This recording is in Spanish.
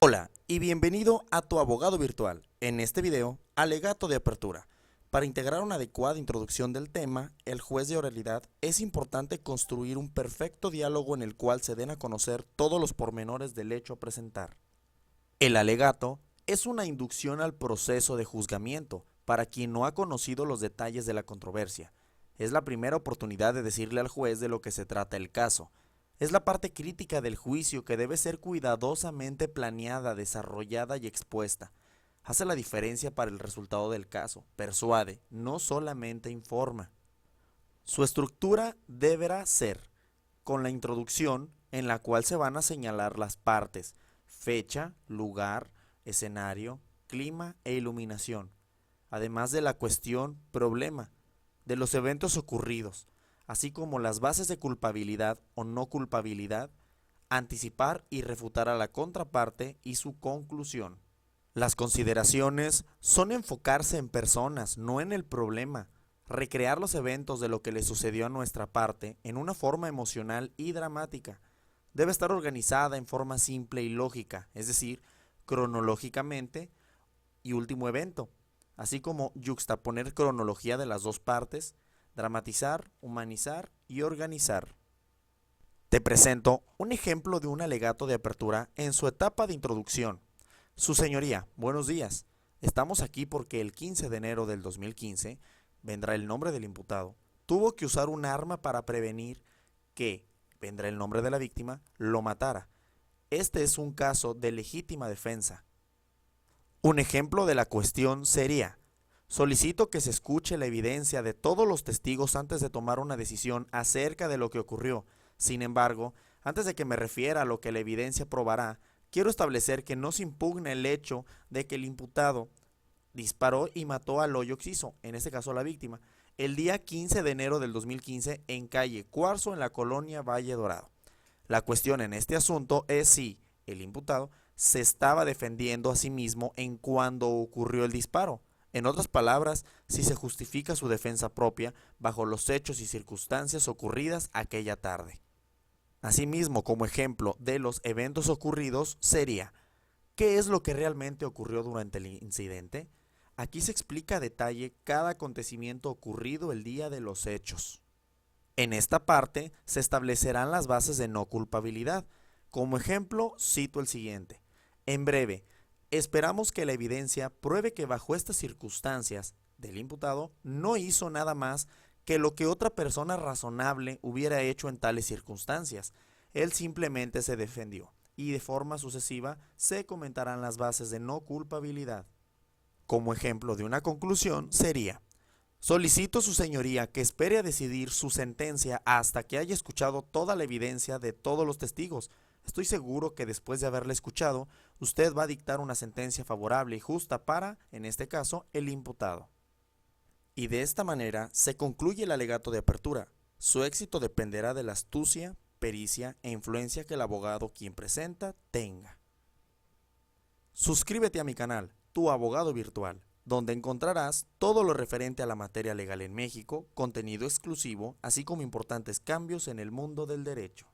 Hola y bienvenido a tu abogado virtual. En este video, alegato de apertura. Para integrar una adecuada introducción del tema, el juez de oralidad, es importante construir un perfecto diálogo en el cual se den a conocer todos los pormenores del hecho a presentar. El alegato es una inducción al proceso de juzgamiento para quien no ha conocido los detalles de la controversia. Es la primera oportunidad de decirle al juez de lo que se trata el caso. Es la parte crítica del juicio que debe ser cuidadosamente planeada, desarrollada y expuesta. Hace la diferencia para el resultado del caso, persuade, no solamente informa. Su estructura deberá ser, con la introducción en la cual se van a señalar las partes, fecha, lugar, escenario, clima e iluminación, además de la cuestión, problema, de los eventos ocurridos, así como las bases de culpabilidad o no culpabilidad, anticipar y refutar a la contraparte y su conclusión. Las consideraciones son enfocarse en personas, no en el problema, recrear los eventos de lo que le sucedió a nuestra parte en una forma emocional y dramática. Debe estar organizada en forma simple y lógica, es decir, cronológicamente y último evento, así como yuxtaponer cronología de las dos partes, dramatizar, humanizar y organizar. Te presento un ejemplo de un alegato de apertura en su etapa de introducción. Su señoría, buenos días. Estamos aquí porque el 15 de enero del 2015, vendrá el nombre del imputado, tuvo que usar un arma para prevenir que, vendrá el nombre de la víctima, lo matara. Este es un caso de legítima defensa. Un ejemplo de la cuestión sería: solicito que se escuche la evidencia de todos los testigos antes de tomar una decisión acerca de lo que ocurrió. Sin embargo, antes de que me refiera a lo que la evidencia probará, quiero establecer que no se impugna el hecho de que el imputado disparó y mató al hoyo occiso, en este caso a la víctima, el día 15 de enero del 2015 en calle Cuarzo, en la colonia Valle Dorado. La cuestión en este asunto es si el imputado se estaba defendiendo a sí mismo en cuando ocurrió el disparo. En otras palabras, si se justifica su defensa propia bajo los hechos y circunstancias ocurridas aquella tarde. Asimismo, como ejemplo de los eventos ocurridos sería: ¿qué es lo que realmente ocurrió durante el incidente? Aquí se explica a detalle cada acontecimiento ocurrido el día de los hechos. En esta parte se establecerán las bases de no culpabilidad. Como ejemplo, cito el siguiente. En breve, esperamos que la evidencia pruebe que bajo estas circunstancias del imputado no hizo nada más que lo que otra persona razonable hubiera hecho en tales circunstancias. Él simplemente se defendió y de forma sucesiva se comentarán las bases de no culpabilidad. Como ejemplo de una conclusión sería: solicito su señoría que espere a decidir su sentencia hasta que haya escuchado toda la evidencia de todos los testigos. Estoy seguro que después de haberla escuchado, usted va a dictar una sentencia favorable y justa para, en este caso, el imputado. Y de esta manera se concluye el alegato de apertura. Su éxito dependerá de la astucia, pericia e influencia que el abogado quien presenta tenga. Suscríbete a mi canal, Tu Abogado Virtual, donde encontrarás todo lo referente a la materia legal en México, contenido exclusivo, así como importantes cambios en el mundo del derecho.